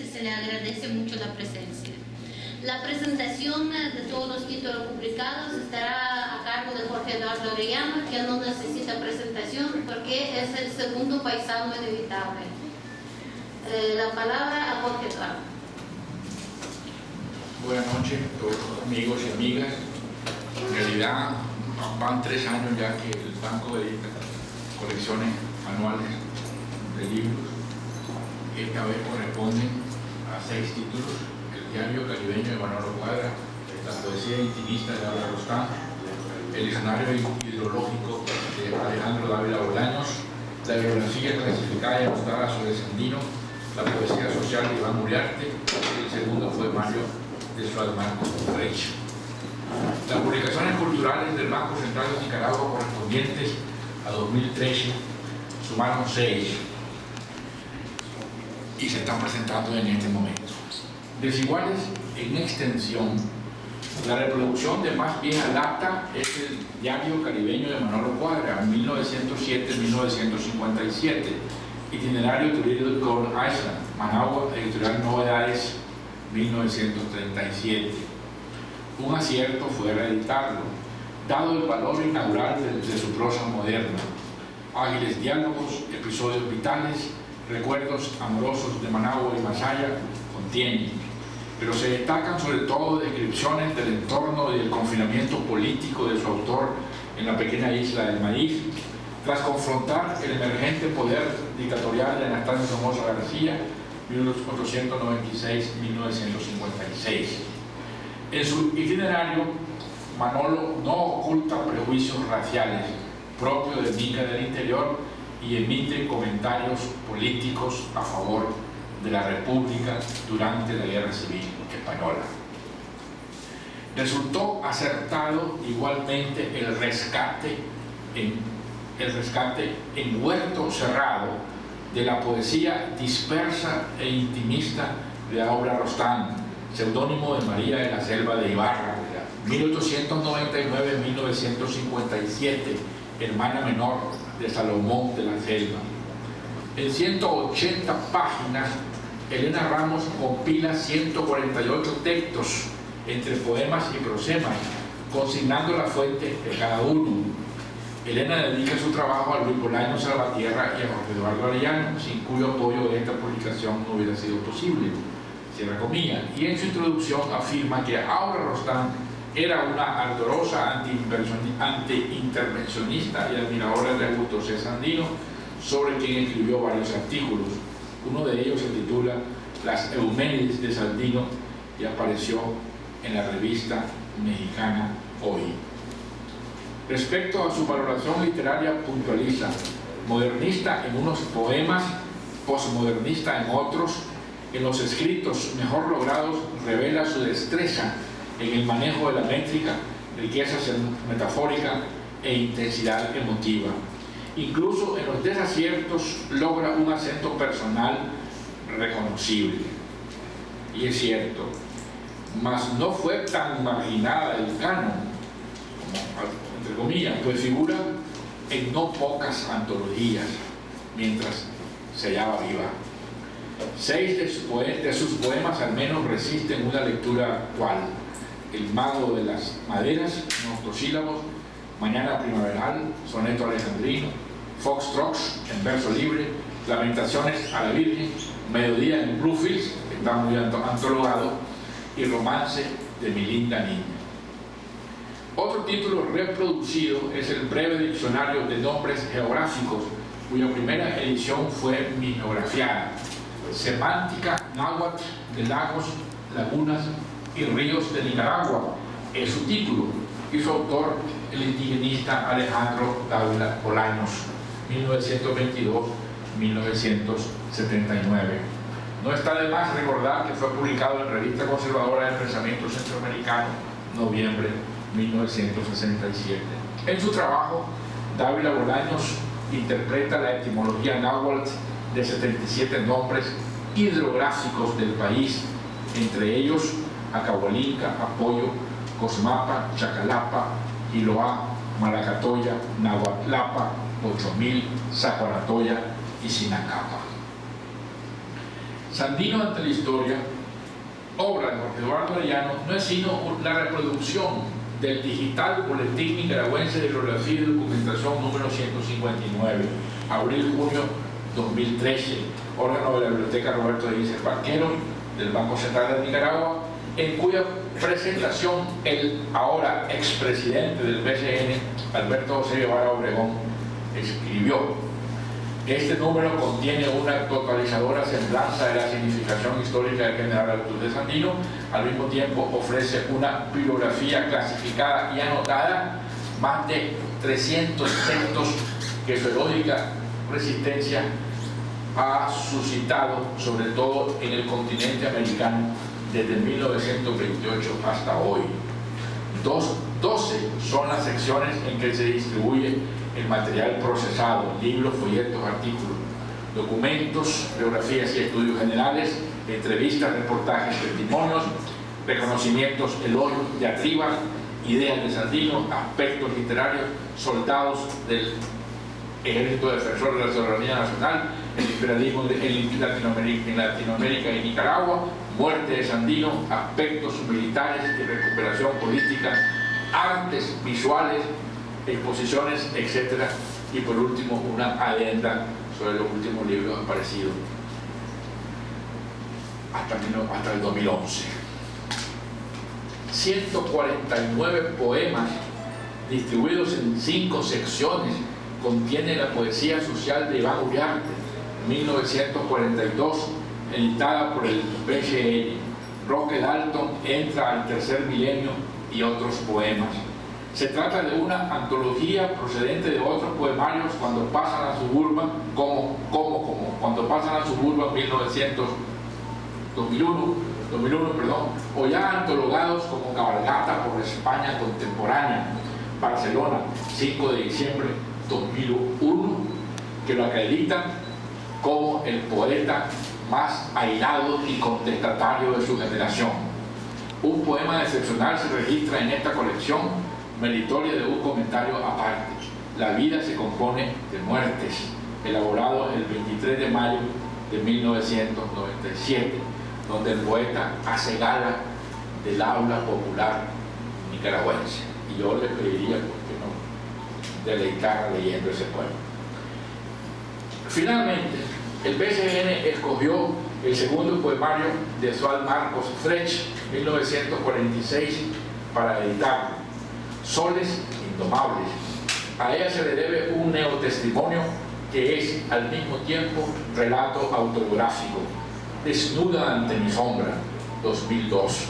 se le agradece mucho la presencia. La presentación de todos los títulos publicados estará a cargo de Jorge Eduardo Arellano, que no necesita presentación porque es el segundo paisano inevitable. La palabra a Jorge Eduardo. Buenas noches a todos amigos y amigas. En realidad van 3 años ya que el banco edita colecciones anuales de libros. Esta vez corresponden a 6 títulos: El diario caribeño de Manolo Cuadra, La poesía intimista de Laura Rostán, El escenario hidrológico de Alejandro Dávila Bolaños, La bibliografía clasificada y anotada sobre Sandino, La poesía social de Iván Uriarte, y el segundo fue Mario de Suárez Marcos Reich. Las publicaciones culturales del Banco Central de Nicaragua correspondientes a 2013 sumaron 6 y se están presentando en este momento. Desiguales en extensión. La reproducción de más vieja data es el diario caribeño de Manolo Cuadra, 1907-1957, Itinerario turístico con Island, Managua, editorial Novedades, 1937. Un acierto fue reeditarlo, dado el valor inaugural de su prosa moderna. Ágiles diálogos, episodios vitales, recuerdos amorosos de Managua y Masaya contiene, pero se destacan sobre todo descripciones del entorno y del confinamiento político de su autor en la pequeña isla del Maíz, tras confrontar el emergente poder dictatorial de Anastasio Somoza García, 1896-1956. En su itinerario, Manolo no oculta prejuicios raciales propios de Nica del Interior y emite comentarios políticos a favor de la República durante la Guerra Civil Española. Resultó acertado igualmente el rescate en Huerto Cerrado de la poesía dispersa e intimista de Laura Rostán, seudónimo de María de la Selva de Ibarra, 1899-1957, hermana menor de Salomón de la Selva. En 180 páginas, Elena Ramos compila 148 textos entre poemas y prosemas, consignando la fuente de cada uno. Elena dedica su trabajo a Luis Bolaños Salvatierra y a Jorge Eduardo Arellano, sin cuyo apoyo esta publicación no hubiera sido posible. Cierra comillas. Y en su introducción afirma que Aura Rostán era una ardorosa anti-intervencionista y admiradora de Augusto C. Sandino, sobre quien escribió varios artículos. Uno de ellos se titula Las Euménides de Sandino y apareció en la revista mexicana Hoy. Respecto a su valoración literaria, puntualiza: modernista en unos poemas, posmodernista en otros. En los escritos mejor logrados revela su destreza en el manejo de la métrica, riqueza metafórica e intensidad emotiva. Incluso en los desaciertos logra un acento personal reconocible. Y es cierto, mas no fue tan marginada del canon, entre comillas, pues figura en no pocas antologías mientras se hallaba viva. 6 de sus poemas al menos resisten una lectura actual: El mago de las maderas, octosílabos, Mañana primaveral, soneto alejandrino, Foxtrots en verso libre, Lamentaciones a la Virgen, Mediodía en Bluefields, que está muy antologado, y Romance de mi linda niña. Otro título reproducido es el breve diccionario de nombres geográficos, cuya primera edición fue mimeografiada. Semántica náhuatl de lagos, lagunas y ríos de Nicaragua es su título, y su autor el indigenista Alejandro Dávila Bolaños, 1922-1979. No está de más recordar que fue publicado en Revista Conservadora del Pensamiento Centroamericano, noviembre 1967. En su trabajo, Dávila Bolaños interpreta la etimología náhuatl de 77 nombres hidrográficos del país, entre ellos Acahualinca, Apoyo, Cosmapa, Chacalapa, Iloá, Malacatoya, Nahuatlapa, 8000, Zacuaratoya y Sinacapa. Sandino ante la historia, obra de Jorge Eduardo Arellano, no es sino la reproducción del digital Boletín Nicaragüense de Bibliografía y Documentación número 159, abril-junio 2013, órgano de la Biblioteca Roberto de Guícer Barquero del Banco Central de Nicaragua, en cuya presentación el ahora expresidente del BCN, Alberto José Guevara Obregón, escribió: este número contiene una totalizadora semblanza de la significación histórica del general Arturo Sandino, al mismo tiempo ofrece una bibliografía clasificada y anotada, más de 300 textos que su heroica resistencia ha suscitado, sobre todo en el continente americano, desde 1928 hasta hoy. 12 son las secciones en que se distribuye el material procesado: libros, folletos, artículos, documentos, biografías y estudios generales, entrevistas, reportajes, testimonios, reconocimientos, elogios, diatribas, ideas de Sandino, aspectos literarios, soldados del Ejército Defensor de la Soberanía Nacional, el imperialismo en Latinoamérica y Nicaragua, muerte de Sandino, aspectos militares y recuperación política, artes visuales, exposiciones, etc. Y por último, una adenda sobre los últimos libros aparecidos hasta el 2011. 149 poemas distribuidos en 5 secciones contiene la poesía social de Iván Uriarte, 1942, editada por el BCN. Roque Dalton, Entra al tercer milenio y otros poemas. Se trata de una antología procedente de otros poemarios cuando pasan a Suburban, como cuando pasan a Suburban 2001, o ya antologados como Cabalgata por España Contemporánea, Barcelona, 5 de diciembre 2001, que lo acreditan como el poeta más airado y contestatario de su generación. Un poema excepcional se registra en esta colección, meritoria de un comentario aparte: La vida se compone de muertes, elaborado el 23 de mayo de 1997, donde el poeta hace gala del habla popular nicaragüense. Y yo le pediría, ¿por qué no?, deleitar leyendo ese poema. Finalmente, el BCN escogió el segundo poemario de Suad Marcos Frech, 1946, para editarlo: Soles Indomables. A ella se le debe un neotestimonio que es al mismo tiempo relato autobiográfico: Desnuda ante mi sombra, 2002.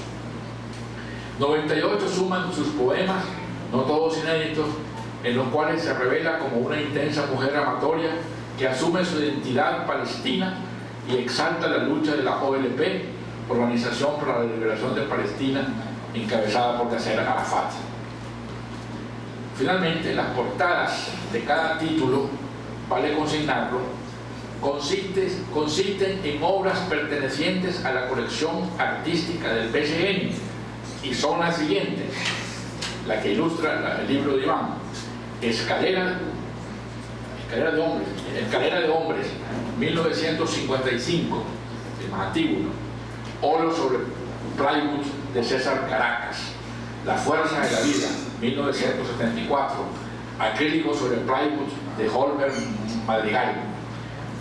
98 suman sus poemas, no todos inéditos, en los cuales se revela como una intensa mujer amatoria que asume su identidad palestina y exalta la lucha de la OLP, Organización para la Liberación de Palestina, encabezada por Yasser Arafat. Finalmente, las portadas de cada título, vale consignarlo, consisten en obras pertenecientes a la colección artística del BCN, y son las siguientes: la que ilustra el libro de Iván, Escalera de Hombres, 1955, el más antiguo, ¿no? Óleo sobre plywood de César Caracas, La Fuerza de la Vida, 1974, Acrílico sobre plywood de Holmer Madrigal,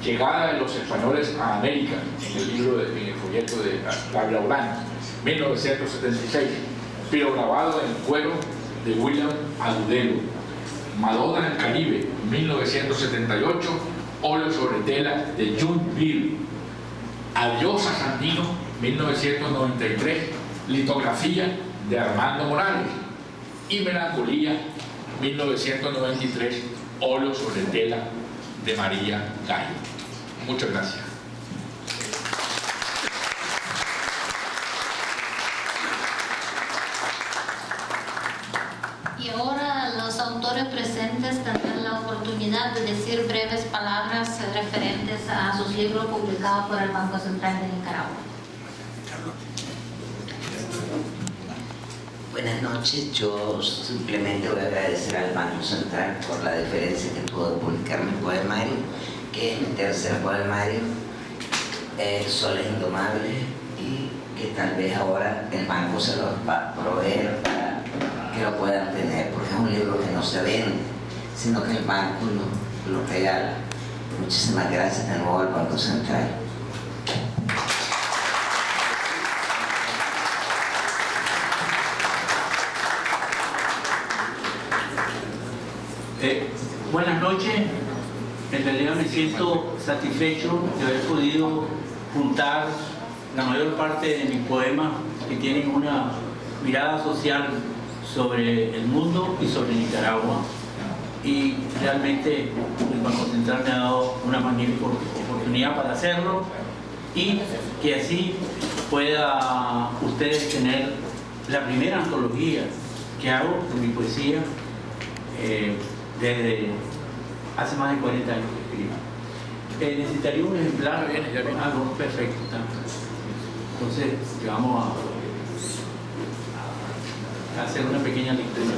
Llegada de los españoles a América, en el folleto de Gabriel Bolaños, 1976, pirograbado en cuero de William Agudelo, Madonna en el Caribe, 1978, óleo sobre tela de June Bill, Adiós a Sandino, 1993, litografía de Armando Morales, y Melancolía, 1993, óleo sobre tela de María Gallo. Muchas gracias. Y ahora los autores presentes tendrán la oportunidad de decir breves palabras referentes a sus libros publicados por el Banco Central de Nicaragua. Buenas noches. Yo simplemente voy a agradecer al Banco Central por la deferencia que tuvo de publicar mi poemario, que es mi tercer poemario. soles indomables y que tal vez ahora el banco se los va a proveer para que lo puedan tener, porque es un libro que no se vende, sino que el banco lo regala. Muchísimas gracias de nuevo al Banco Central. Buenas noches. En realidad me siento satisfecho de haber podido juntar la mayor parte de mis poemas que tienen una mirada social sobre el mundo y sobre Nicaragua. Y realmente el Banco Central me ha dado una magnífica oportunidad para hacerlo y que así pueda ustedes tener la primera antología que hago de mi poesía desde hace más de 40 años que escribo. Necesitaría un ejemplar. Ya viene. Algo perfecto. Entonces, vamos a hacer una pequeña lectura.